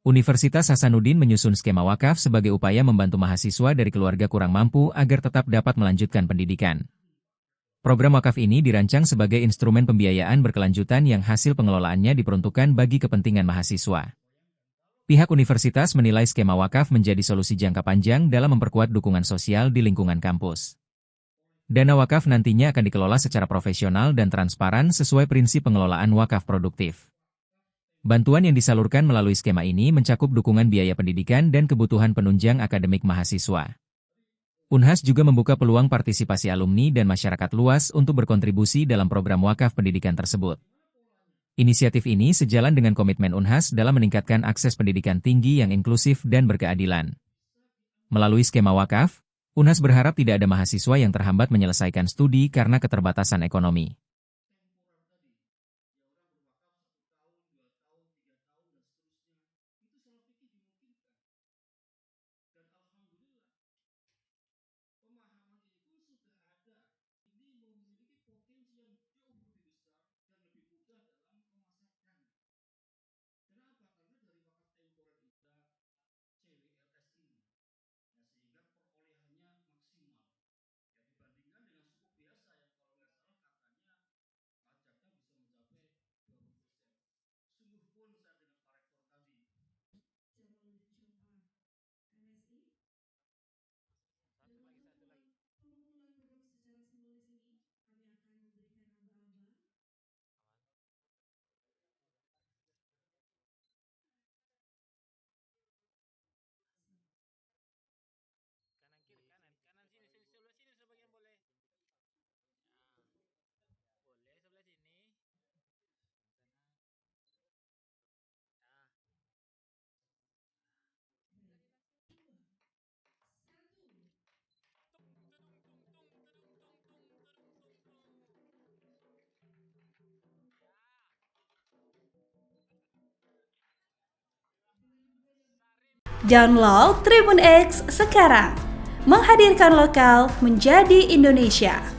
Universitas Hasanuddin menyusun skema wakaf sebagai upaya membantu mahasiswa dari keluarga kurang mampu agar tetap dapat melanjutkan pendidikan. Program wakaf ini dirancang sebagai instrumen pembiayaan berkelanjutan yang hasil pengelolaannya diperuntukkan bagi kepentingan mahasiswa. Pihak universitas menilai skema wakaf menjadi solusi jangka panjang dalam memperkuat dukungan sosial di lingkungan kampus. Dana wakaf nantinya akan dikelola secara profesional dan transparan sesuai prinsip pengelolaan wakaf produktif. Bantuan yang disalurkan melalui skema ini mencakup dukungan biaya pendidikan dan kebutuhan penunjang akademik mahasiswa. Unhas juga membuka peluang partisipasi alumni dan masyarakat luas untuk berkontribusi dalam program wakaf pendidikan tersebut. Inisiatif ini sejalan dengan komitmen Unhas dalam meningkatkan akses pendidikan tinggi yang inklusif dan berkeadilan. Melalui skema wakaf, Unhas berharap tidak ada mahasiswa yang terhambat menyelesaikan studi karena keterbatasan ekonomi. Download Tribun X sekarang, menghadirkan lokal menjadi Indonesia.